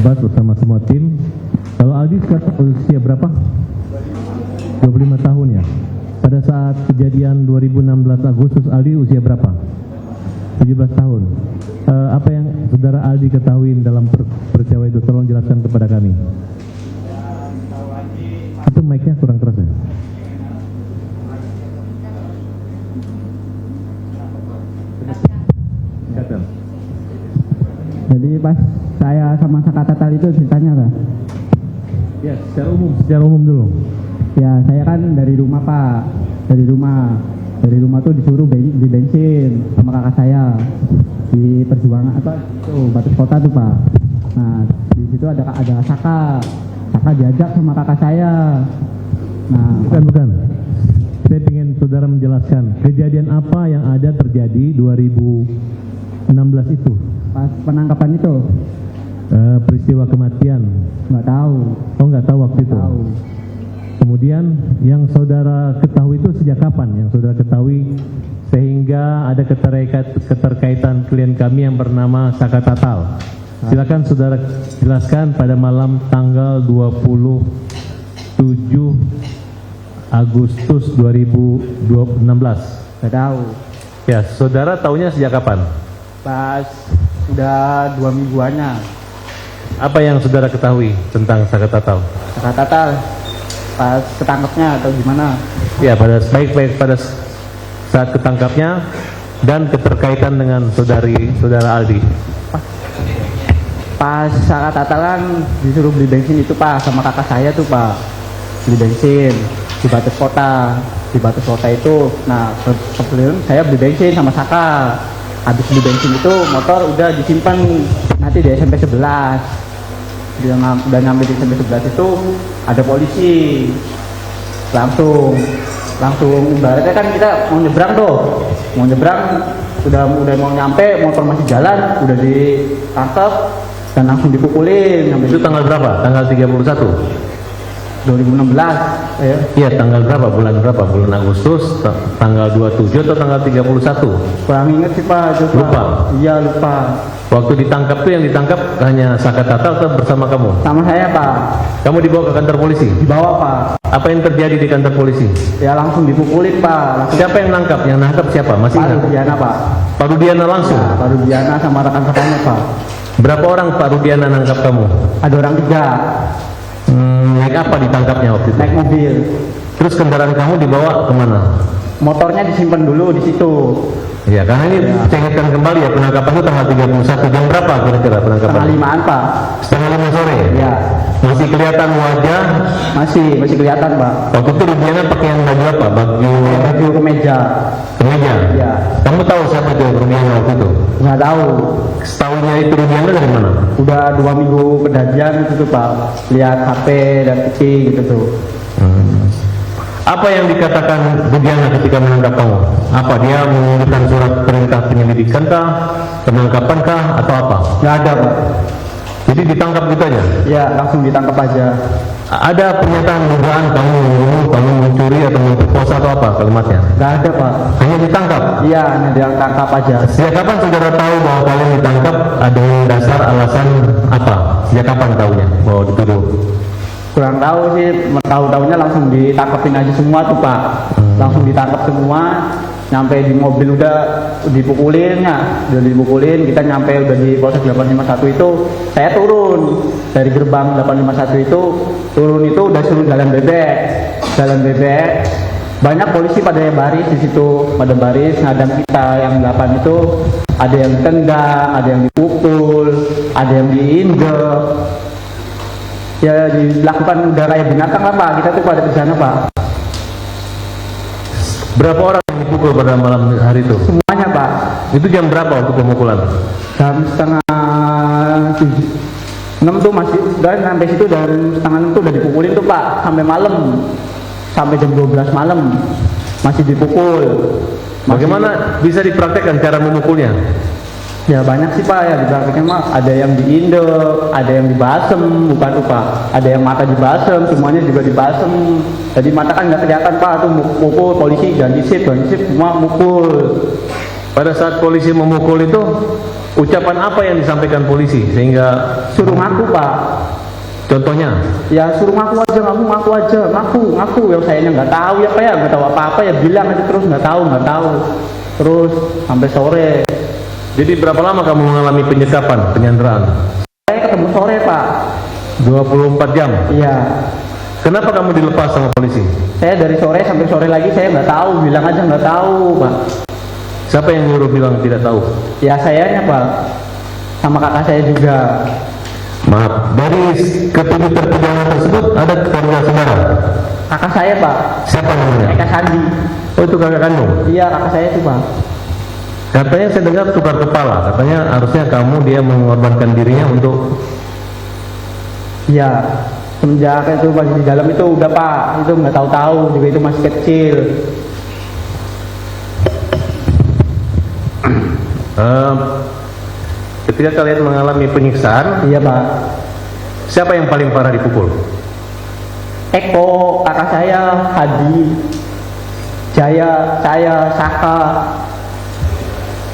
Bas bersama semua tim. Kalau Aldi sekarang usia berapa? 25 tahun ya. Pada saat kejadian 2016 Agustus, Aldi usia berapa? 17 tahun. Apa yang saudara Aldi ketahui dalam peristiwa itu? Tolong jelaskan kepada kami. Itu mic-nya kurang keras ya? Jadi pas saya sama Sakatatal itu ceritanya Pak. Ya, secara umum dulu. Ya saya kan dari rumah Pak, dari rumah tuh disuruh beli bensin sama kakak saya di Perjuangan atau tuh Batas Kota tuh Pak. Nah di situ ada Saka diajak sama kakak saya. Nah Bukan. Saya ingin saudara menjelaskan kejadian apa yang ada terjadi 2016 itu. pas penangkapan itu Peristiwa kematian. nggak tahu. Oh, nggak tahu waktu itu. Tahu. Kemudian yang saudara ketahui itu sejak kapan? Yang saudara ketahui sehingga ada keterkaitan klien kami yang bernama Saka Tatal. Silakan saudara jelaskan pada malam tanggal 27 Agustus 2016. Nggak tahu. Ya, saudara tahunya sejak kapan? Pas udah 2 mingguannya. Apa yang saudara ketahui tentang Saka Tatal? Sakatatal pas ketangkepnya atau gimana? Ya, baik pada saat ketangkapnya dan keterkaitan dengan saudara Aldi. Pas Sakatatal kan disuruh beli bensin itu Pak sama kakak saya tuh Pak, beli bensin di Batas Kota. Di Batas Kota itu, nah sebelum saya beli bensin sama Saka. Habis beli bensin itu motor udah disimpan nanti di SMP 11. Dia udah nyampe di SMP 11 itu ada polisi. Langsung ibaratnya kan kita mau nyebrang tuh. Mau nyebrang udah mau nyampe, motor masih jalan, udah ditangkap dan langsung dipukulin. Itu tanggal berapa? Tanggal 31? 2016 ya. Iya, tanggal berapa? Bulan berapa? Bulan Agustus, tanggal 27 atau tanggal 31? Kurang inget sih Pak, itu, Pak. Lupa? Iya lupa. Waktu ditangkap tuh yang ditangkap hanya Saka Tatal atau bersama kamu? Sama saya Pak, Kamu dibawa ke kantor polisi? dibawa Pak. Apa yang terjadi di kantor polisi? Ya langsung dipukulin Pak. Langsung Siapa yang nangkap? Yang nangkap siapa? Masih Pak ingat? Rudiana Pak. Pak Rudiana langsung? Ya, Pak Rudiana sama rekan-rekannya Pak. Berapa orang Pak Rudiana nangkap kamu? Ada orang 3 Naik apa ditangkapnya waktu itu? naik mobil. Terus kendaraan kamu dibawa kemana? Motornya disimpan dulu di situ. Ya, karena ini saya ingatkan kembali ya, penangkapan itu tanggal 31. Jam berapa kira-kira penangkapan? Setengah 5-an Pak. Setengah 5 sore? Ya, Masih kelihatan wajah? masih kelihatan Pak. Waktu itu Rudiana pakai yang baju apa? Baju kemeja. Kemeja? Ya, Kamu tahu siapa itu Rudiana waktu itu? nggak tahu. Setahunya itu Rudiana dari mana? Udah 2 minggu kejadian gitu tuh Pak. Lihat HP dan TV gitu tuh. Apa yang dikatakan Rudiana ketika menangkap kamu? Apa dia mengirimkan surat perintah penyelidikan kah? Penangkapan kah? Atau apa? Nggak ada Pak. Jadi ditangkap gitu aja? Ya, langsung ditangkap aja. Ada pernyataan dugaan kamu membunuh, kamu mencuri atau memperkosa atau apa kalimatnya? Nggak ada Pak. Hanya ditangkap? Iya, hanya ditangkap aja. Sejak kapan saudara tahu bahwa kalian ditangkap ada dasar alasan apa? Sejak kapan tahunya bahwa dituduh? Kurang tahu sih, tahu-tahunya langsung ditangkapin aja semua tuh Pak. Langsung ditangkap semua. Nyampe di mobil udah dipukulin ya, udah dipukulin. Kita nyampe udah di Polsek 851 itu, saya turun dari gerbang 851 itu, turun itu udah suruh jalan bebek. Banyak polisi pada baris di situ, pada baris ngadang kita yang 8 itu, ada yang ditendang, ada yang dipukul, ada yang diinjek. Ya dilakukan udah kayak binatang lah Pak, kita tuh pada di sana Pak. Berapa orang yang dipukul pada malam hari itu? Semuanya Pak. Itu jam berapa waktu pemukulan? Jam setengah 6 tuh masih, dan sampai situ dari setengah 6 tuh udah dipukulin tuh Pak, sampai malam, sampai jam 12 malam masih dipukul. Bagaimana bisa dipraktekkan cara memukulnya? Ya banyak sih Pak ya, dipraktekkan mah ada yang diindek, ada yang dibasem, bukan tuh Pak, ada yang mata dibasem, semuanya juga dibasem. Jadi mata kan nggak kelihatan Pak, tuh mukul polisi jangan disip semua mukul. Pada saat polisi memukul itu, ucapan apa yang disampaikan polisi sehingga Suruh ngaku Pak. contohnya? Ya suruh ngaku aja, ngaku aja, ngaku. Yang sayanya nggak tahu ya Pak ya, nggak tahu apa-apa ya bilang aja terus nggak tahu. Terus sampai sore. Jadi berapa lama kamu mengalami penyekapan, penyanderaan? Saya ketemu sore Pak. 24 jam. Iya. Kenapa kamu dilepas sama polisi? Saya dari sore sampai sore lagi saya nggak tahu, bilang aja nggak tahu Pak. Siapa yang nyuruh bilang tidak tahu? Ya sayanya Pak, sama kakak saya juga. Maaf, dari ketujuh terpidana tersebut ada keluarga saudara? Kakak saya Pak, Siapa namanya? Eka Sandi. Oh, itu kakak kandung? Iya kakak saya itu Pak. Katanya saya dengar tukar kepala. Katanya harusnya kamu dia mengorbankan dirinya untuk... Iya, semenjak itu masih di dalam itu udah Pak, itu nggak tahu-tahu juga itu masih kecil. Ketika kalian mengalami penyiksaan, Iya Pak. siapa yang paling parah dipukul? Eko, kakak saya, Hadi, Jaya, saya, Saka.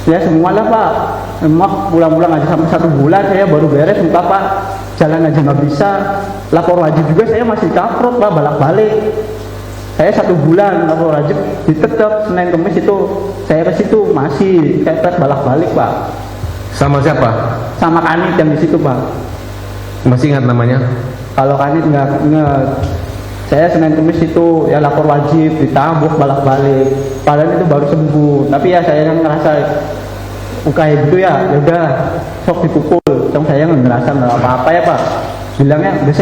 Ya semualah Pak. Emang pulang-pulang aja sampai 1 bulan saya baru beres muka Pak. Jalan aja nggak bisa. Lapor wajib juga saya masih kaprot Pak, balak-balik. Saya 1 bulan lapor wajib, ditetap Senin Kemis itu saya ke situ masih kayak balak-balik Pak. Sama siapa? Sama Kanit yang di situ Pak. Masih ingat namanya? Kalau Kanit nggak inget. Saya Senin Kemis itu ya lapor wajib, ditambuk balak-balik. Padahal itu baru sembuh. Tapi ya saya yang ngerasa kayak gitu ya udah sok dipukul. Cuma saya nggak ngerasa nggak apa-apa ya Pak. Bilangnya udah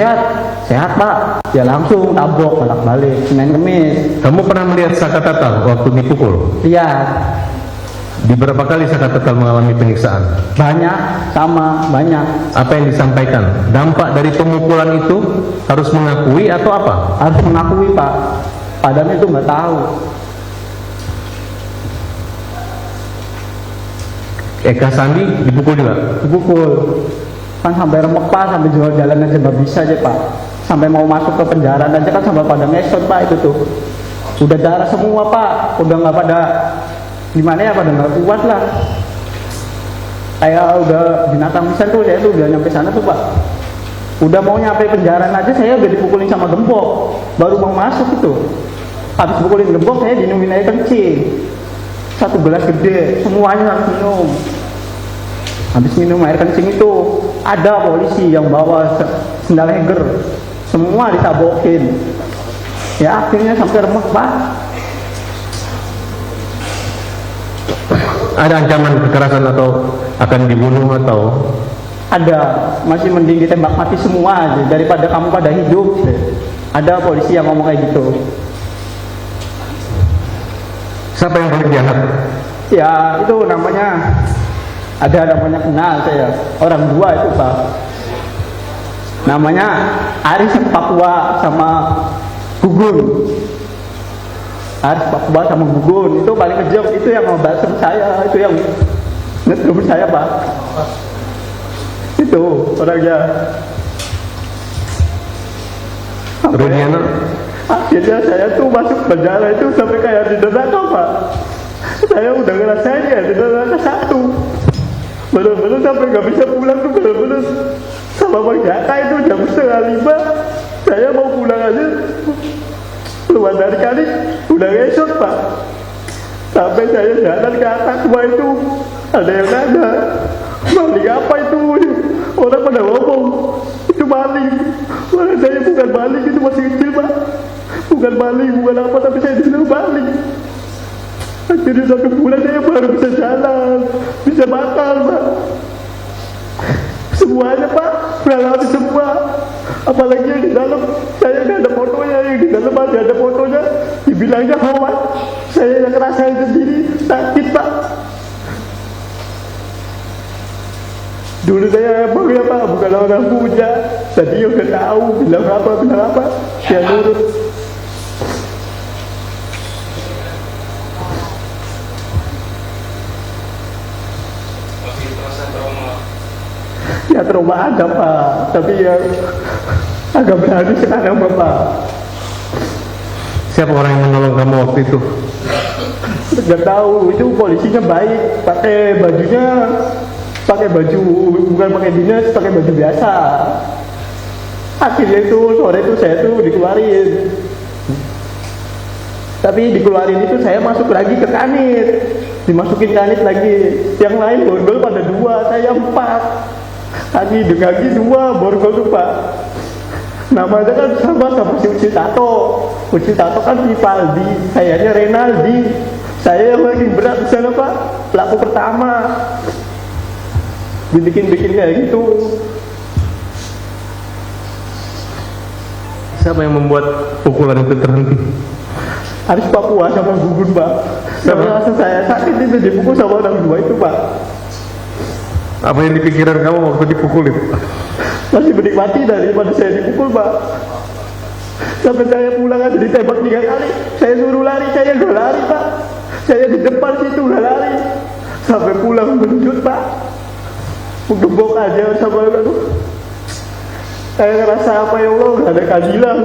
sehat Pak. Ya langsung tabok balak-balik Senin Kemis. Kamu pernah melihat Saka Tatal waktu dipukul? Lihat Di berapa kali Saka Tatal mengalami penyiksaan? banyak. Apa yang disampaikan? Dampak dari pemukulan itu harus mengakui atau apa? Harus mengakui Pak. Padahal itu nggak tahu. Eka Sandi dipukul juga? Dipukul. Kan sampai remek Pak, sampai jual jalan aja nggak bisa aja Pak. Sampai mau masuk ke penjara aja kan sampai pada ngesot Pak itu tuh. Udah darah semua Pak, udah nggak pada gimana ya, pada nggak kuat lah. Kayak udah binatang bisa tuh, saya tuh udah nyampe sana tuh Pak. Udah mau nyampe penjara aja saya udah dipukulin sama gembok. Baru mau masuk itu. Habis pukulin gembok saya dinumin air kencing. 1 gelas gede, semuanya harus minum. Habis minum air kencing itu ada polisi yang bawa sendal heger, semua ditabokin. Ya akhirnya sampai remek Pak. Ada ancaman kekerasan atau akan dibunuh atau? Ada, masih mending ditembak mati semua aja daripada kamu pada hidup. Ada polisi yang ngomong kayak gitu. Siapa yang paling jahat? Ya itu namanya, ada namanya kenal saya, orang 2 itu Pak. Namanya Aris Papua sama Gugun. Aris Papua sama Gugun itu paling kejam, itu yang ngebalsem saya, itu yang ngetrum saya Pak. Itu orangnya. Runiana? Akhirnya saya tuh masuk penjara itu sampai kayak di neraka Pak. Saya udah ngerasain ya di neraka 1. Bener-bener sampai gak bisa pulang tuh, bener-bener sama Bang Jaka itu jam 4:30 saya mau pulang aja. Keluar dari kali udah ngesot Pak. Sampai saya jalan ke atas semua itu ada yang nanya, maling apa itu? Orang pada ngomong itu maling. Mana saya bukan maling, itu masih kecil Pak. Bukan maling, bukan apa, tapi saya disuruh maling. Akhirnya 1 bulan saya baru bisa jalan, bisa makan Pak. Semuanya Pak, mengalami semua. Apalagi yang di dalam, saya nggak ada fotonya, yang di dalam masih ada fotonya. Dibilangnya hoax, saya yang ngerasain sendiri, sakit Pak. Dulu saya emang ya Pak, bukan orang punya. Tadi udah tahu, bilang apa, saya nurut. Ya trauma ada Pak, tapi ya agak berani sekarang Bapak. Siapa orang yang menolong kamu waktu itu? Nggak tahu, itu polisinya baik, pakai baju bukan pakai dinas, pakai baju biasa. Akhirnya itu sore itu saya tuh dikeluarin. Tapi dikeluarin itu saya masuk lagi ke kanit, dimasukin kanit lagi. Yang lain borgol pada 2, saya 4. Kaki 2 borgol tuh Pak. Namanya kan sama si Uci Tato. Uci Tato kan Vivaldi, sayanya Renaldi. Saya yang lagi berat di sana Pak, pelaku pertama. Dibikin kayak gitu. Siapa yang membuat pukulan itu terhenti? Harus Papua sama Gugun Pak. Sama rasa saya sakit itu dipukul sama orang 2 itu Pak. Apa yang dipikiran kamu waktu dipukul itu? Masih menikmati daripada saya dipukul Pak. Sampai saya pulang aja ditembak 3 kali. Saya suruh lari, saya udah lari Pak. Saya di depan situ udah lari. Sampai pulang menunjuk Pak. Menggembok aja sama aduh. Saya ngerasa apa ya Allah, gak ada keadilan.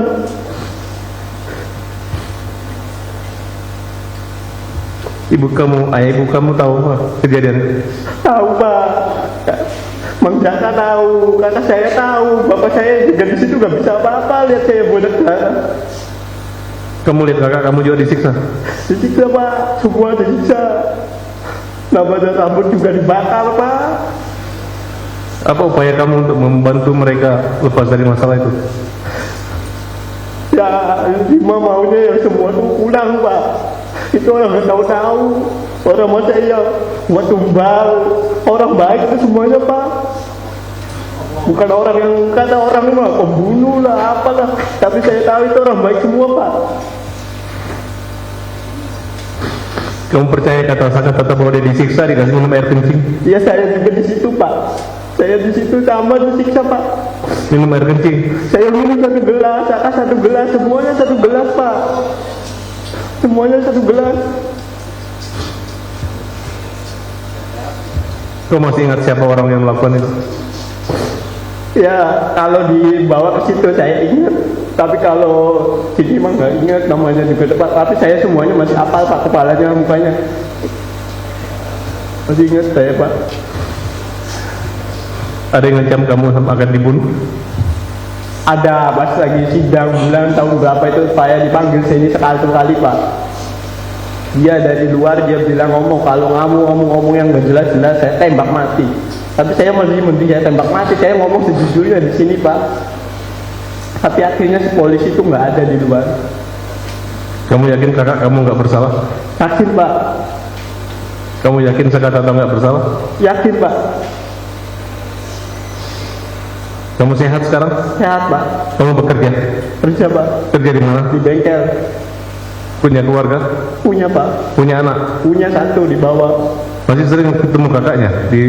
Ayah ibu kamu tahu apa kejadian? Tahu Pak. Mang Jaka tahu, kakak saya tahu, bapak saya juga di situ gak bisa apa-apa lihat saya bodak darah. Kamu lihat kakak kamu juga disiksa? Disiksa Pak, semua disiksa. Namanya rambut juga dibakar Pak. Apa upaya kamu untuk membantu mereka lepas dari masalah itu? Ya, cuma maunya ya semua tuh pulang Pak. Itu orang nggak tahu-tahu. Orang masa ya buat tumbal. Orang baik itu semuanya Pak. Bukan orang yang kata orang mah pembunuh lah apalah. Tapi saya tahu itu orang baik semua Pak. Kamu percaya kata bahwa dia disiksa dikasih minum air kencing? Ya saya juga di situ Pak. Saya di situ sama disiksa Pak. Minum air kencing? Saya minum 1 gelas, kakak 1 gelas, semuanya 1 gelas Pak. Semuanya 1 gelas. Kau masih ingat siapa orang yang melakukan itu? Ya kalau dibawa ke situ saya ingat. Tapi kalau sini emang nggak ingat namanya juga Pak. Tapi saya semuanya masih hafal Pak, kepalanya, mukanya. Masih ingat saya Pak. Ada yang ngancam kamu akan dibunuh? Ada, pas lagi sidang bulan tahun berapa itu saya dipanggil sini sekali Pak. Dia dari luar dia bilang ngomong, kalau kamu ngomong yang gak jelas-jelas saya tembak mati. Tapi saya masih mending saya tembak mati, saya ngomong sejujurnya di sini Pak. Tapi akhirnya si polisi itu nggak ada di luar. Kamu yakin kakak kamu nggak bersalah? Yakin Pak. Kamu yakin kakak tato nggak bersalah? Yakin Pak. Kamu sehat sekarang? Sehat Pak. Kamu bekerja? Kerja Pak. Kerja di mana? Di bengkel. Punya keluarga? Punya Pak. Punya anak? Punya 1 di bawah. Masih sering ketemu kakaknya di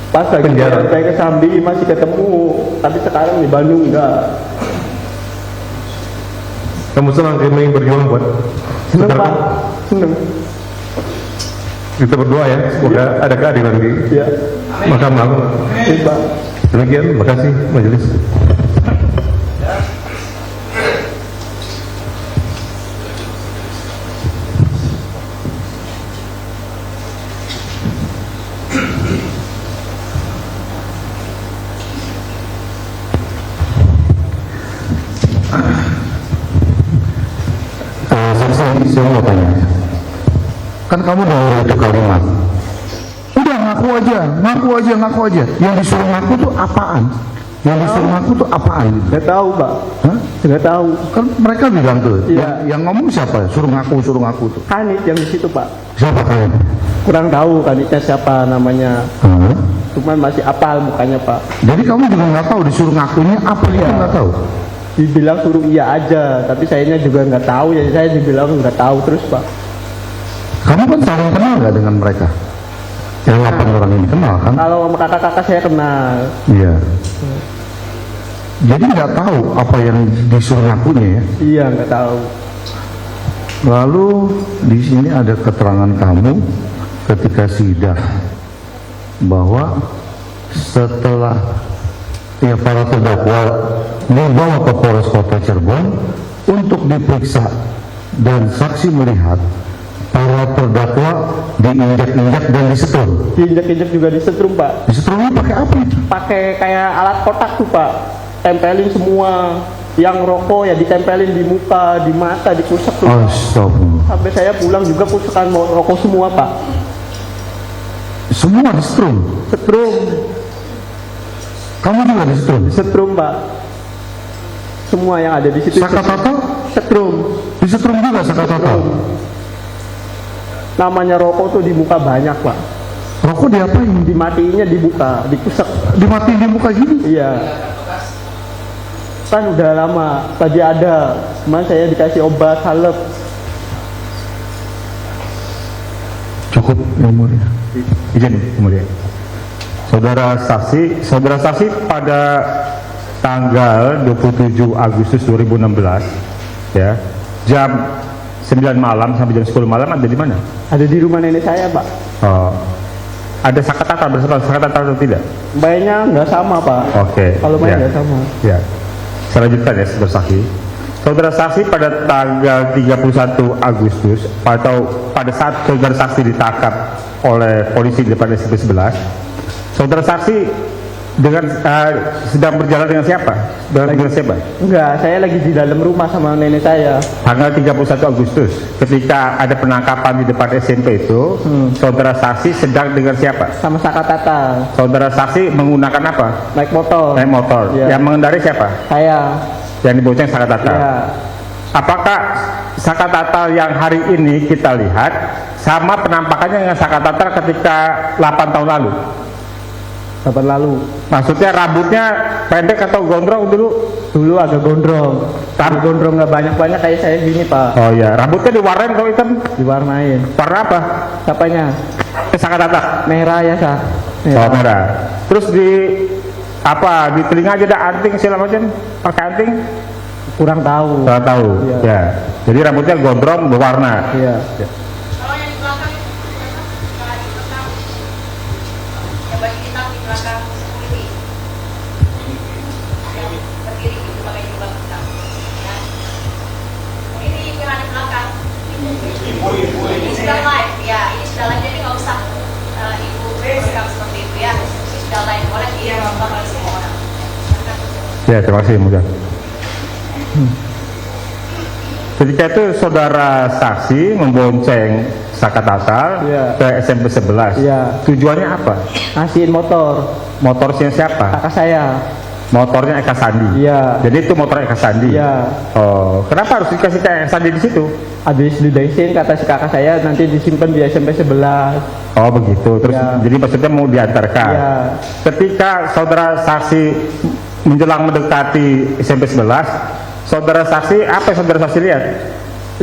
Pas lagi penjara? saya ke Sambi masih ketemu, tapi sekarang di Bandung enggak. Kamu senang kami berjuang buat Seneng saudara Pak. kamu? Seneng. Kita berdoa ya, semoga ada keadilan di Ya. Mahkamah Agung. Iya Pak. Demikian, terima kasih majelis. Saya mau tanya, kan kamu dengar itu kalimat, udah ngaku aja. Yang disuruh ngaku tuh apaan? Nggak tahu Pak. Hah? Nggak tahu. Kan mereka bilang tuh, Iya. yang ngomong siapa? Suruh ngaku tuh. Kanit yang di situ Pak. Siapa kalian? Kurang tahu kanitnya siapa namanya. Hah? Cuman masih apal mukanya Pak. Jadi kamu juga nggak tahu disuruh ngakunya apa itu nggak tahu? Dibilang suruh iya aja, tapi sayanya juga nggak tahu. Jadi saya dibilang nggak tahu terus Pak. Kamu kan saling kenal nggak dengan mereka? Yang 8 orang ini kenal kan? Kalau sama kakak-kakak saya kenal. Iya. Jadi nggak tahu apa yang disuruh ngakunya ya. Iya nggak tahu. Lalu di sini ada keterangan kamu ketika sidang bahwa setelah para terdakwa dibawa ke Polres Kota Cirebon untuk diperiksa dan saksi melihat para terdakwa diinjak-injak dan disetrum. Diinjak-injak juga disetrum, Pak. Disetrumnya pakai apa itu? Pakai kayak alat kotak tuh, Pak. Tempelin semua. Yang rokok ya ditempelin di muka, di mata, dikusek tuh. Astagfirullah. Sampai saya pulang juga kusekan mau rokok semua, Pak. Semua disetrum. Setrum, Kamu juga disetrum. setrum, Pak. Semua yang ada di situ Sakatata setrum. disetrum juga Sakatata. Namanya rokok tuh di muka banyak, Pak. Rokok diapain? Dimatiinnya dibuka, dikusek. Dimatiin di muka gini. Iya. Kan udah lama, tadi ada. Cuman saya dikasih obat salep. Cukup yang mulia. Izin kemudian. Saudara saksi pada tanggal 27 Agustus 2016 ya, jam 9 malam sampai jam 10 malam ada di mana? Ada di rumah nenek saya, Pak. Oh, ada Sakatata bersama Sakatata atau tidak? Mainnya nggak sama, Pak. Oke. Kalau main ya. nggak sama. Ya. Saya lanjutkan ya, saudara saksi. Saudara saksi pada tanggal 31 Agustus atau pada saat saudara saksi ditangkap oleh polisi di depan SMP 11, saudara saksi dengan sedang berjalan dengan siapa? Dengan siapa? Enggak, saya lagi di dalam rumah sama nenek saya. Tanggal 31 Agustus ketika ada penangkapan di depan SMP itu, saudara saksi sedang dengan siapa? Sama Sakatata. Saudara saksi menggunakan apa? Naik motor. Naik motor. Iya. Yang mengendarai siapa? Saya. Yang dibonceng Sakatata. Iya. Apakah Sakatata yang hari ini kita lihat sama penampakannya dengan Sakatata ketika 8 tahun lalu? Kapan lalu? Maksudnya rambutnya pendek atau gondrong dulu? Dulu agak gondrong. Tapi gondrong nggak banyak-banyak kayak saya gini, Pak. Oh iya, rambutnya diwarnain kalau hitam. Diwarnain. Warna apa? Siapanya? Sakatata. Merah ya, Sa. Oh, merah. Terus di apa? Di telinga aja ada anting segala macam. Pakai anting? Kurang tahu. Saya tahu. Iya. Ya. Jadi rambutnya gondrong berwarna. Iya. Kalau yang di belakang itu yang di belakang, yang baju hitam di belakang security, yang berdiri itu pakai jubah hitam, ya. Ini yang di belakang. Ini sudah live, ya. Ini sudah live, jadi nggak usah ibu bersikap seperti itu, ya. Ini sudah live, oleh dia oleh semua orang. Ya, terima kasih mudah. Ketika itu saudara saksi membonceng Sakatata Iya. ke SMP 11. Iya. Tujuannya apa? Ngasihin motor. Motornya siapa? Kakak saya. Motornya Eka Sandi. Iya. Jadi itu motor Eka Sandi. Iya. Oh, kenapa harus dikasih ke Eka Sandi di situ? Habis di bensin kata si kakak saya nanti disimpan di SMP 11. Oh begitu. Terus Iya. jadi maksudnya mau diantarkan. Iya. Ketika saudara saksi menjelang mendekati SMP 11, saudara saksi apa yang saudara saksi lihat?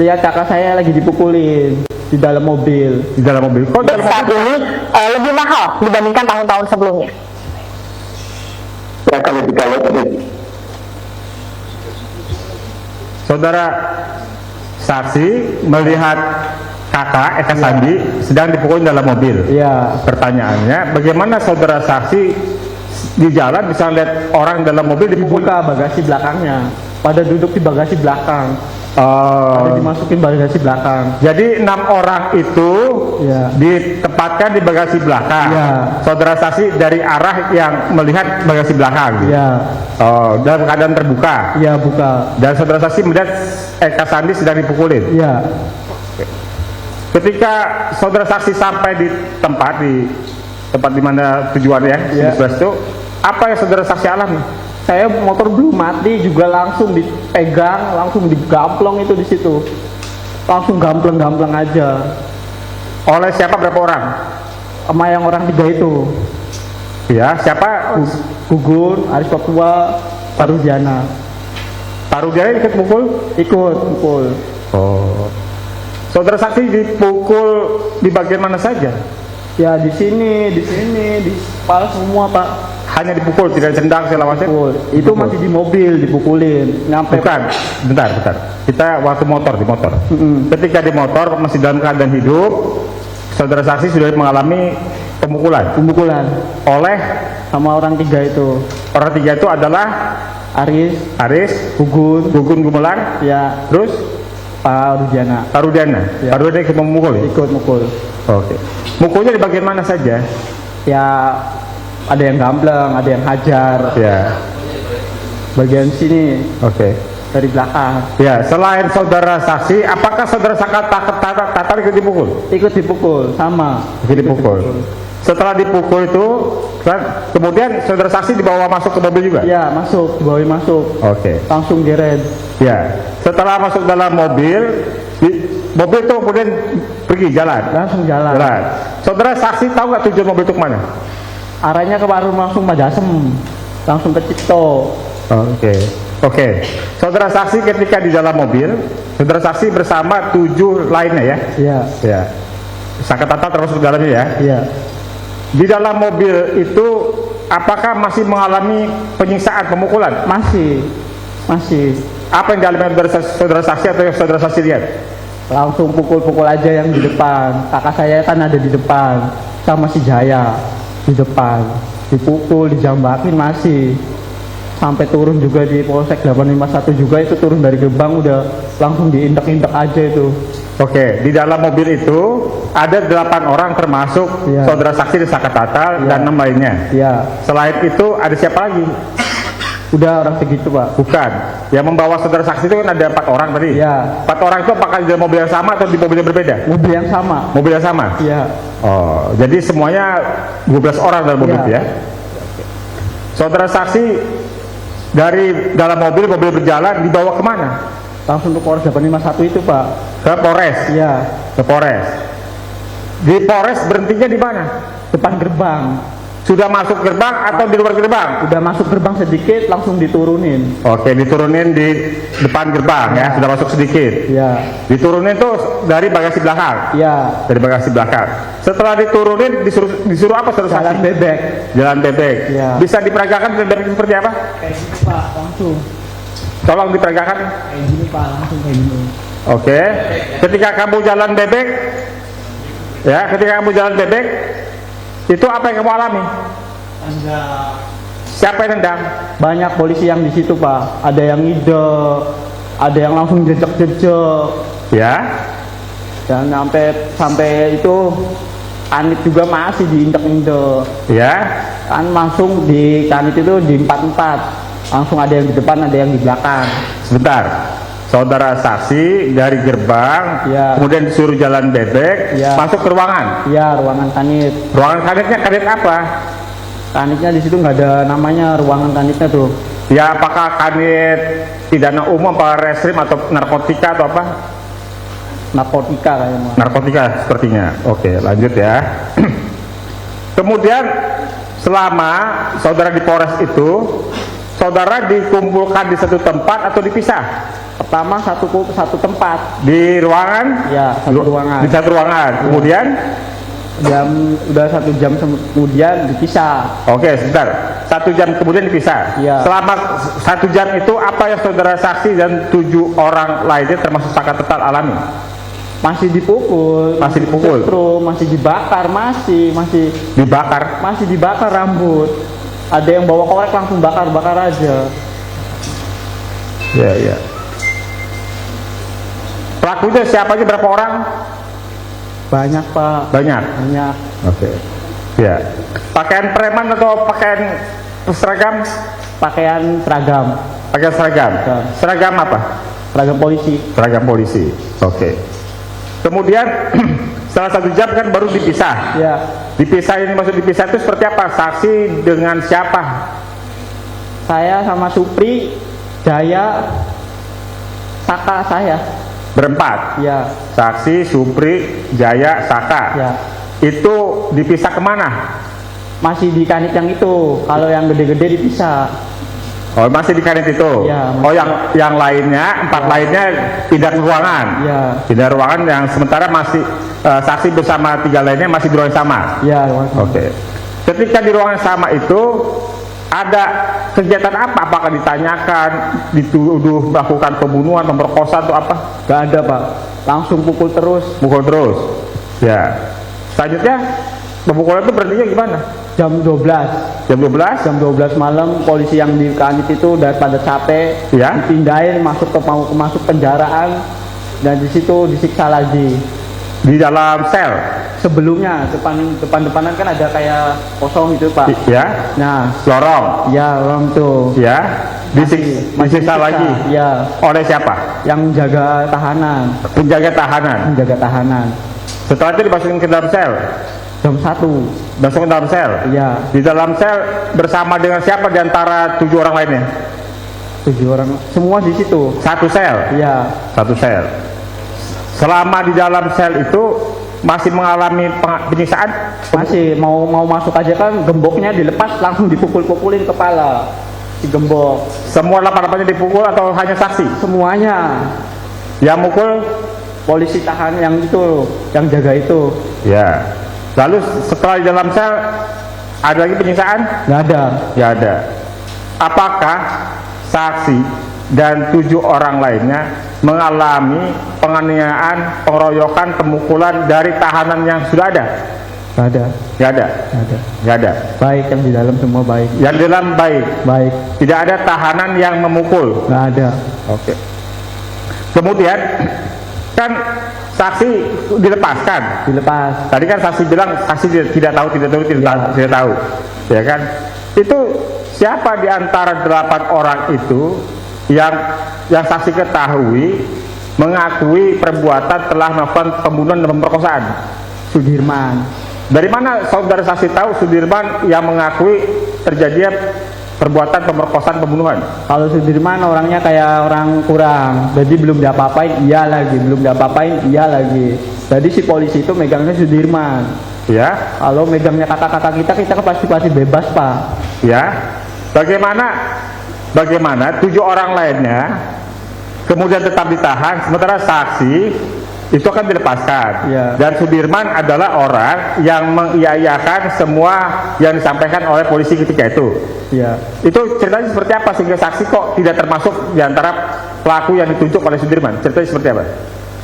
Lihat kakak saya lagi dipukulin di dalam mobil. Di dalam mobil. Kok di dalam Saat mobil? ini lebih mahal dibandingkan tahun-tahun sebelumnya. Ya kalau kita lihat saudara saksi melihat kakak Eka Sandi sedang dipukulin dalam mobil. Iya. Pertanyaannya, bagaimana saudara saksi di jalan bisa lihat orang dalam mobil dipukul? Dibuka bagasi belakangnya. Pada duduk di bagasi belakang. Pada dimasukin bagasi belakang. Jadi 6 orang itu Iya. ditempatkan di bagasi belakang. Iya. Saudara saksi dari arah yang melihat bagasi belakang. Iya. Oh, dalam keadaan terbuka. Iya, buka. Dan saudara saksi melihat Eka Sandi sedang dipukulin. Iya. Ketika saudara saksi sampai di tempat di mana tujuannya, Iya. itu apa yang saudara saksi alami? Saya motor belum mati juga langsung dipegang, langsung digamplong itu di situ. Langsung gampleng-gampleng aja. Oleh siapa, berapa orang? Sama yang orang 3 itu. Ya, siapa? Gugun, Aris Papua, Parudiana. Parudiana ikut pukul? Ikut pukul. Oh. Saudara saksi dipukul di bagian mana saja? Ya di sini, di kepala semua, Pak. Hanya dipukul, tidak cendang segala macam? Pukul. Itu Dipukul. masih di mobil dipukulin. Nyampe. Bukan, bentar. Kita waktu di motor. Ketika di motor masih dalam keadaan hidup, saudara saksi sudah mengalami pemukulan oleh Sama orang 3 itu. orang 3 itu adalah Aris, Aris, Gugun, Gugun Gumelar, ya terus Pak Rudiana. Pak Rudiana? Ya. Pak Rudiana ikut memukul ya? Ikut mukul. Oke. Mukulnya di bagian mana saja? Ya ada yang gambleng, ada yang hajar. Ya. Bagian sini Oke. dari belakang. Ya, selain saudara saksi, apakah saudara Tatar ikut dipukul? Ikut dipukul, sama. Ikut dipukul. Setelah dipukul itu, kemudian saudara saksi dibawa masuk ke mobil juga? Ya masuk, dibawa masuk. Oke. Langsung geret. Ya, setelah masuk dalam mobil, mobil itu kemudian pergi jalan. Langsung jalan. Saudara saksi tahu nggak tujuan mobil itu kemana? Arahnya ke warung langsung Madasem. Langsung ke Cipto. Oke. Saudara saksi ketika di dalam mobil, saudara saksi bersama 7 lainnya ya? Iya. Ya. Saka Tata termasuk dalamnya ya? Iya. Di dalam mobil itu apakah masih mengalami penyiksaan, pemukulan? Masih. Apa yang dialami saudara saksi atau yang saudara saksi lihat? Langsung pukul-pukul aja yang di depan. Kakak saya kan ada di depan, sama si Jaya di depan. Dipukul, dijambakin masih. Sampai turun juga di Polsek 851 juga, itu turun dari gerbang udah langsung diindak-indak aja itu. Oke, di dalam mobil itu ada 8 orang termasuk Ya. saudara saksi di Saka Tatal dan 6 lainnya. Ya, Selain itu ada siapa lagi? udah orang segitu Pak. Bukan. Yang membawa saudara saksi itu kan ada 4 orang tadi. Ya. 4 orang itu apakah di dalam mobil yang sama atau di mobil yang berbeda? Mobil yang sama. Mobil yang sama? Iya. Oh, jadi semuanya 12 orang dalam mobil Ya. itu ya? Saudara saksi dari dalam mobil berjalan dibawa kemana? Langsung ke Polres 851 itu Pak. Ke Polres? Iya. Ke Polres. Di Polres berhentinya di mana? Depan gerbang. Sudah masuk gerbang atau di luar gerbang? Udah masuk gerbang sedikit langsung diturunin. Oke, diturunin di depan gerbang ya, sudah masuk sedikit. Iya. Diturunin tuh dari bagasi belakang. Iya. Dari bagasi belakang. Setelah diturunin disuruh apa saudara Jalan saksi? bebek. Jalan bebek. Iya. Bisa diperagakan jalan bebek seperti apa? Kayak gini Pak, langsung. Tolong diperagakan. Kayak gini Pak, langsung kayak gini. Oke. Ketika kamu jalan bebek, itu apa yang kamu alami? Siapa yang nendang? Banyak polisi yang di situ Pak. Ada yang ide, ada yang langsung jejak-jejak. Ya. Dan sampai itu kanit juga masih diinjak-injak. Ya. Kan langsung di kanit itu di 4-4. Langsung ada yang di depan, ada yang di belakang. Sebentar. Saudara saksi dari gerbang, Ya. kemudian disuruh jalan bebek, Ya. masuk ke ruangan. Iya, ruangan kanit. Ruangan kanitnya kanit apa? Kanitnya di situ nggak ada namanya, ruangan kanitnya tuh. Ya, apakah kanit pidana umum, apa reskrim atau narkotika atau apa? Narkotika kayaknya. Narkotika sepertinya. Oke, lanjut ya. Kemudian selama saudara di Polres itu, saudara dikumpulkan di satu tempat atau dipisah? Pertama satu tempat. Di ruangan? Ya, satu ruangan. Di satu ruangan. Kemudian? Udah 1 jam kemudian dipisah. Oke, sebentar. 1 jam kemudian dipisah. Ya. Selama 1 jam itu apa yang saudara saksi dan 7 orang lainnya termasuk Saka Tatal alami? Masih dipukul. Masih dipukul? Setrum, masih dibakar, masih Dibakar? masih dibakar rambut. Ada yang bawa korek langsung bakar aja. Ya. Pelakunya siapa aja, berapa orang? Banyak Pak. Banyak. Oke. Ya. Pakaian preman atau pakaian seragam? Pakaian seragam. Pakaian seragam. Seragam apa? Seragam polisi. Seragam polisi. Oke. Kemudian setelah 1 jam kan baru dipisah. Ya. Dipisah ini maksud dipisah itu seperti apa? Saksi dengan siapa? Saya sama Supri, Jaya, Saka saya. Berempat. Ya. Saksi, Supri, Jaya, Saka. Ya. Itu dipisah kemana? Masih di kanit yang itu. Kalau yang gede-gede dipisah. Oh, masih di kanit itu. Ya, oh, yang lainnya, 4 lainnya pindah ke ruangan. Ya. Pindah ruangan yang sementara masih saksi bersama 3 lainnya masih di ruangan yang sama. Ya. Oke. Ketika di ruangan sama itu ada kegiatan apa? Apakah ditanyakan, dituduh melakukan pembunuhan, pemerkosaan atau apa? Gak ada Pak. Langsung pukul terus. Pukul terus. Ya. Selanjutnya pemukulan itu berhentinya gimana? Jam 12. Jam 12? Jam 12 malam polisi yang di kanit itu daripada capek, Ya. dipindahin masuk penjaraan. dan di situ disiksa lagi. Di dalam sel, Sebelumnya depanan kan ada kayak kosong gitu Pak. ya, Nah, lorong, ya orang tuh ya, masih disiksa lagi. Ya, Oleh siapa? yang jaga tahanan, Penjaga tahanan. menjaga tahanan. Setelah itu dimasukin ke dalam sel, Jam 1. masuk ke dalam sel. Iya, Di dalam sel bersama dengan siapa di antara 7 orang lainnya? 7 orang. Semua di situ. Satu sel, Iya, satu sel. Selama di dalam sel itu masih mengalami penyiksaan? masih mau masuk aja kan gemboknya dilepas langsung dipukul-pukulin kepala. Digembok. Semua 8-8-nya dipukul atau hanya saksi? Semuanya. Yang mukul? Polisi tahan yang itu, yang jaga itu. Ya. Lalu setelah di dalam sel ada lagi penyiksaan? Nggak ada. Ya ada. Apakah saksi dan 7 orang lainnya mengalami penganiayaan, pengeroyokan, pemukulan dari tahanan yang sudah ada? Nggak ada. Nggak ada. Nggak ada. Nggak ada. Baik, yang di dalam semua baik. Yang di dalam baik. Baik. Tidak ada tahanan yang memukul. Nggak ada. Oke. Kemudian kan saksi dilepaskan. Dilepas. Tadi kan saksi bilang saksi tidak tahu, tidak tahu, ya kan? Itu siapa di antara 8 orang itu yang saksi ketahui mengakui perbuatan telah melakukan pembunuhan dan pemerkosaan? Sudirman. Dari mana saudara saksi tahu Sudirman yang mengakui terjadinya perbuatan pemerkosaan pembunuhan? Kalau Sudirman orangnya kayak orang kurang, jadi belum diapa-apain iya lagi, belum diapa-apain iya lagi. Jadi si polisi itu megangnya Sudirman. Ya, Kalau megangnya kakak-kakak kita kan pasti bebas Pak. ya. Bagaimana 7 orang lainnya kemudian tetap ditahan sementara saksi itu akan dilepaskan. Ya. Dan Sudirman adalah orang yang mengiyakan semua yang disampaikan oleh polisi ketika itu. Iya. Itu ceritanya seperti apa sehingga saksi kok tidak termasuk di antara pelaku yang ditunjuk oleh Sudirman? Ceritanya seperti apa?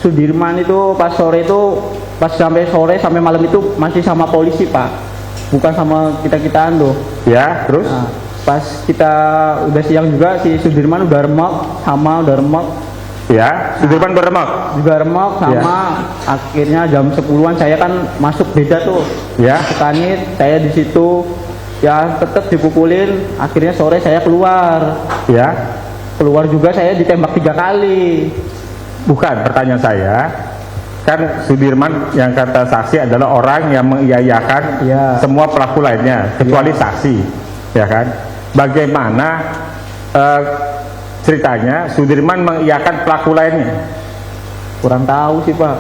Sudirman itu pas sore itu, pas sampai sore sampai malam itu masih sama polisi Pak, bukan sama kita-kitaan loh. Ya, terus? Nah, pas kita udah siang juga si Sudirman udah remek. Ya, Sudirman berremak. Juga remok sama akhirnya jam 10-an saya kan masuk beda tuh. Ya. Sekanit saya di situ ya tetap dipukulin, akhirnya sore saya keluar. Ya. Keluar juga saya ditembak 3 kali. Bukan, pertanyaan saya kan Sudirman yang kata saksi adalah orang yang mengiyakan Ya. semua pelaku lainnya kecuali saksi, ya kan? Bagaimana ceritanya Sudirman mengiyakan pelaku lainnya? Kurang tahu sih Pak.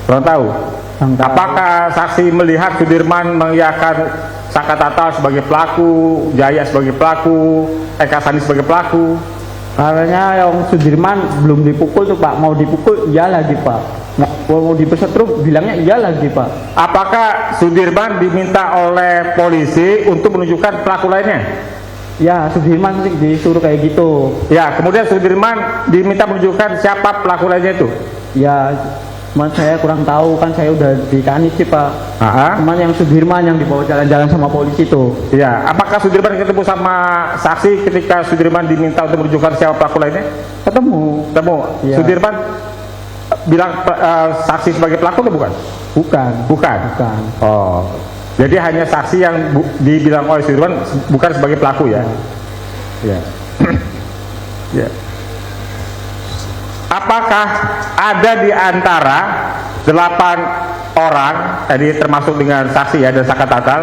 Kurang tahu. Kurang tahu. Apakah saksi melihat Sudirman mengiyakan Saka Tatal sebagai pelaku, Jaya sebagai pelaku, Eka Sandi sebagai pelaku? Karena yang Sudirman belum dipukul tuh Pak, mau dipukul iya lagi Pak, nggak mau dipesetrum bilangnya iya lagi Pak. Apakah Sudirman diminta oleh polisi untuk menunjukkan pelaku lainnya? Ya Sudirman sih disuruh kayak gitu. Ya, kemudian Sudirman diminta menunjukkan siapa pelaku lainnya itu. Ya cuman saya kurang tahu kan saya udah dikanit sih Pak. Aha. Cuman yang Sudirman yang dibawa jalan-jalan sama polisi itu. Ya, apakah Sudirman ketemu sama saksi ketika Sudirman diminta untuk menunjukkan siapa pelaku lainnya? Ketemu. Ya. Sudirman bilang saksi sebagai pelaku atau bukan? Bukan. Bukan. Oh, jadi hanya saksi yang dibilang oleh Sudirman bukan sebagai pelaku ya? Ya. Ya. Apakah ada di antara 8 orang tadi termasuk dengan saksi ya dan Saka Tatal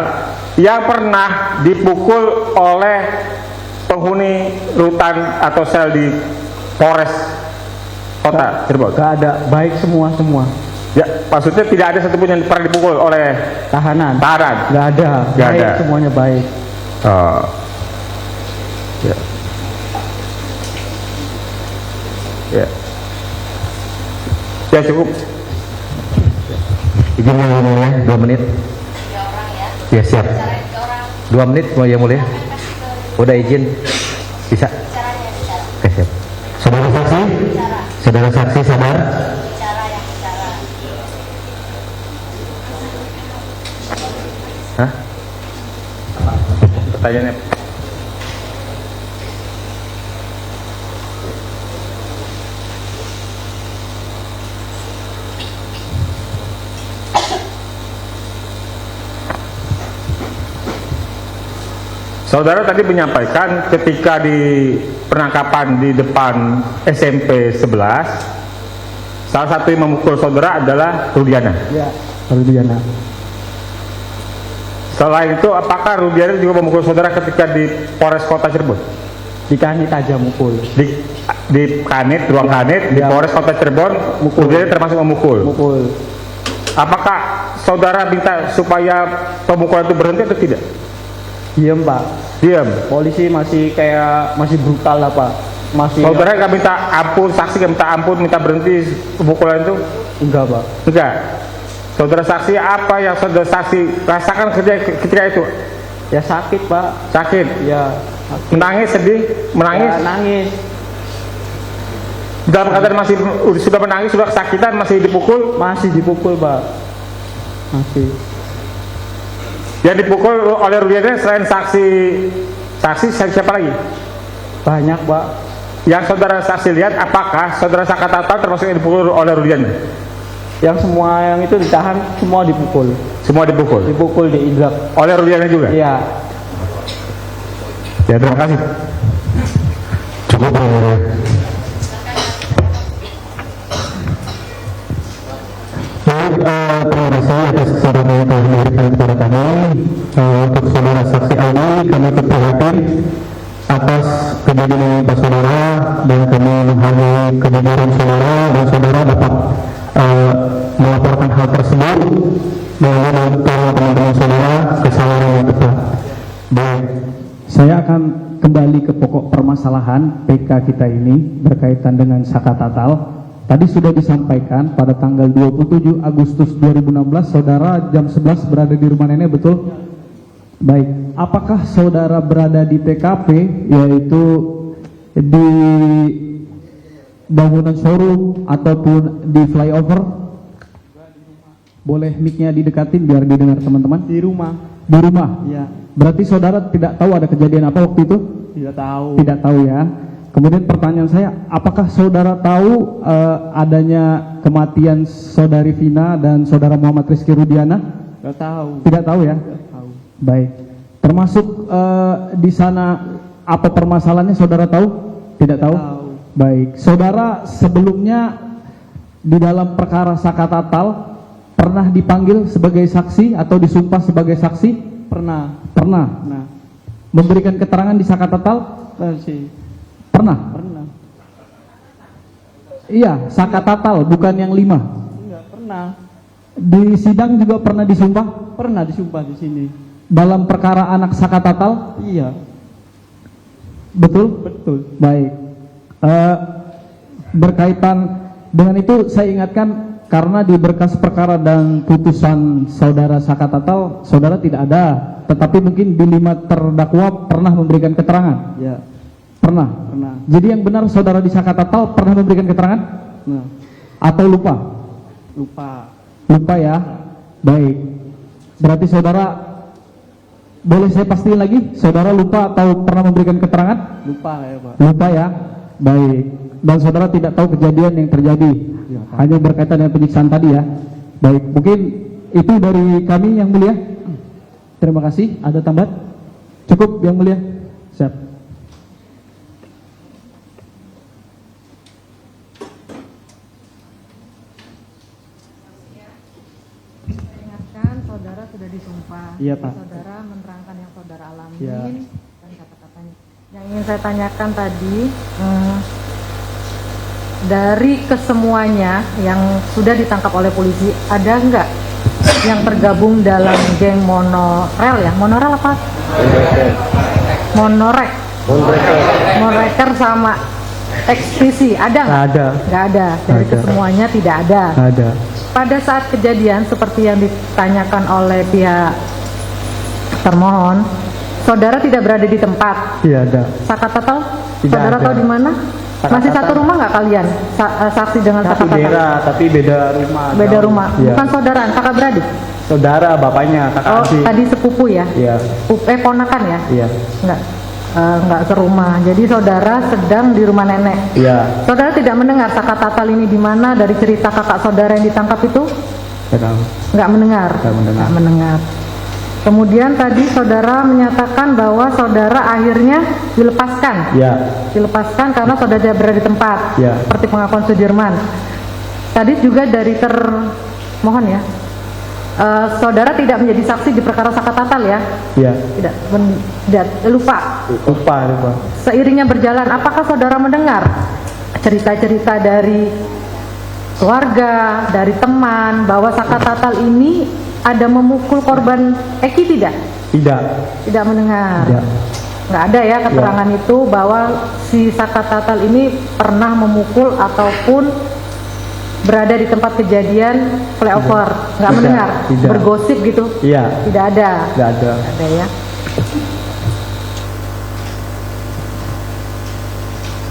yang pernah dipukul oleh penghuni rutan atau sel di Polres Kota Cirebon? Gak ada, baik semua. Ya, maksudnya tidak ada satupun yang pernah dipukul oleh Tahanan. tahanan. Gak ada. Gak Baik ada. semuanya baik. Oh. Ya. Ya. Ya cukup. Izin yang mulia 2 menit. 3 orang ya. Ya siap. Bicara 3 orang. 2 menit yang mulia. Kan kasih ke Udah izin. Bisa. bicaranya bicara. Oke siap. Saudara saksi. Bicara. Saudara saksi sabar. Bicara yang bicara. Hah? Pertanyaannya. Saudara tadi menyampaikan ketika di penangkapan di depan SMP 11, salah satu yang memukul saudara adalah Rudiana. Ya, Rudiana. Selain itu, apakah Rudiana juga memukul saudara ketika di Polres Kota Cirebon? Di kanit aja mukul. Di kanit, ruang kanit, di Ya. Polres Kota Cirebon, Rudiana termasuk memukul. Mukul. Apakah saudara minta supaya pemukulan itu berhenti atau tidak? Diam, Pak. Diam. Polisi masih brutal lah, Pak. Masih Saudara nggak minta ampun, saksi nggak minta ampun, minta berhenti pemukulan itu? enggak, Pak. Enggak. Saudara saksi, apa yang saudara saksi rasakan ketika itu? Ya sakit, Pak. Sakit? Ya. Menangis, sedih? Menangis? Ya, nangis. Dalam keadaan masih sudah menangis, sudah kesakitan, masih dipukul? Masih dipukul, Pak. Masih. Yang dipukul oleh Rudiana selain saksi siapa lagi? Banyak, Pak. Yang saudara saksi lihat, apakah saudara Sakatata termasuk yang dipukul oleh Rudiana? Yang semua yang itu ditahan semua dipukul. Semua dipukul? Dipukul, diinjak. Oleh Rudiana juga? Iya. Ya, terima kasih. Cukup, Pak. Terima kasih atas kesempatan yang telah diberikan kepada kami. Untuk saudara saksi Aldi, kami prihatin atas kejadian ini Pak Saudara, dan kami menghargai kejujuran saudara, dan saudara dapat melaporkan hal tersebut melalui teman-teman saudara kesalahan yang tepat. Baik, saya akan kembali ke pokok permasalahan PK kita ini berkaitan dengan Sakatatal. Tadi sudah disampaikan pada tanggal 27 Agustus 2016 saudara jam 11 berada di rumah nenek, betul? Baik, apakah saudara berada di TKP, yaitu di bangunan showroom ataupun di flyover? Boleh mic-nya didekatin biar didengar teman-teman. Di rumah. Di rumah? Iya. Berarti saudara tidak tahu ada kejadian apa waktu itu? Tidak tahu. Tidak tahu ya. Kemudian pertanyaan saya, apakah saudara tahu adanya kematian saudari Vina dan saudara Muhammad Rizky Rudiana? Tidak tahu. Tidak tahu ya? Tidak tahu. Baik. Termasuk di sana apa permasalahannya saudara tahu? Tidak tahu? Tahu. Baik. Saudara sebelumnya di dalam perkara Sakatatal pernah dipanggil sebagai saksi atau disumpah sebagai saksi? Pernah. Pernah. Nah, Memberikan keterangan di Sakatatal? masih. Pernah. Pernah. Iya, Sakatatal bukan yang 5. Enggak pernah. Di sidang juga pernah disumpah Pernah disumpah di sini. dalam perkara anak Sakatatal? Iya. Betul? Betul. Baik. Berkaitan dengan itu saya ingatkan, karena di berkas perkara dan putusan saudara Sakatatal, saudara tidak ada, tetapi mungkin di 5 terdakwa pernah memberikan keterangan. Ya. Pernah. Pernah. Jadi yang benar saudara di Sakatatal pernah memberikan keterangan Nah, atau lupa? lupa. Lupa ya. Baik. Berarti saudara, boleh saya pastiin lagi, saudara lupa atau pernah memberikan keterangan? Lupa ya, Pak. Lupa ya. Baik. Dan saudara tidak tahu kejadian yang terjadi. Ya, Pak. Hanya berkaitan dengan penyiksaan tadi ya. Baik. Mungkin itu dari kami yang mulia. Terima kasih. Ada tambahan? Cukup yang mulia. Siap. Saudara sudah disumpah. Iya, Pak. Saudara menerangkan yang saudara alami Iya. dan kata-katanya. Yang ingin saya tanyakan tadi, dari kesemuanya yang sudah ditangkap oleh polisi, ada enggak yang tergabung dalam geng monorel ya? Monorel apa? Monorek. Monoreker sama ekspedisi, ada nggak? Nggak ada. Nggak ada. Dari Ada. kesemuanya tidak ada. Ada. Pada saat kejadian seperti yang ditanyakan oleh pihak termohon, saudara tidak berada di tempat. Tidak ada. Sakatatal, Tidak saudara ada. tahu di mana? Sakatatal. Masih satu rumah nggak kalian? Saksi dengan Satu Sakatatal? daerah tapi beda rumah. Beda jauh. rumah. Iya. Bukan saudara, kakak beradik. Saudara, bapaknya, kakak Oh, adik. tadi sepupu ya? Iya. Ponakan ya? Iya. Nggak serumah. Jadi saudara sedang di rumah nenek. Iya. Saudara tidak mendengar Sakatatal ini di mana dari cerita kakak saudara yang ditangkap itu? Tidak tahu. Nggak mendengar. Nggak mendengar. Nggak mendengar. Kemudian tadi saudara menyatakan bahwa saudara akhirnya dilepaskan. Ya, Dilepaskan karena saudara tidak berada di tempat. Ya. Seperti pengakuan Sudirman. Tadi juga dari termohon ya. Saudara tidak menjadi saksi di perkara Saka Tatal ya? ya. Tidak, lupa. Lupa. Seiringnya berjalan, apakah saudara mendengar cerita-cerita dari keluarga, dari teman, bahwa Saka Tatal ini ada memukul korban Eki tidak? Tidak. Tidak mendengar. Tidak. Nggak ada ya keterangan itu bahwa si Saka Tatal ini pernah memukul ataupun berada di tempat kejadian flyover. Nggak Tidak. mendengar? Tidak. Bergosip gitu? Iya. Tidak ada. Tidak ada. Tidak ada ya.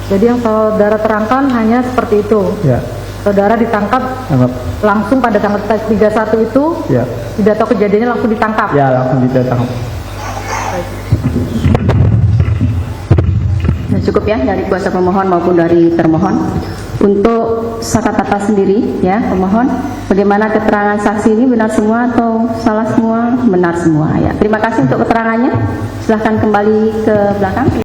Jadi yang saudara terangkan hanya seperti itu. Ya. Saudara ditangkap Anggap. langsung pada tanggal 31 itu, Ya. tidak tahu kejadiannya langsung ditangkap. Ya, langsung ditangkap. Ya, cukup ya dari kuasa pemohon maupun dari termohon. Untuk Saka Tatal sendiri ya pemohon, bagaimana keterangan saksi ini, benar semua atau salah semua? Benar semua ya. Terima kasih untuk keterangannya. Silahkan kembali ke belakang.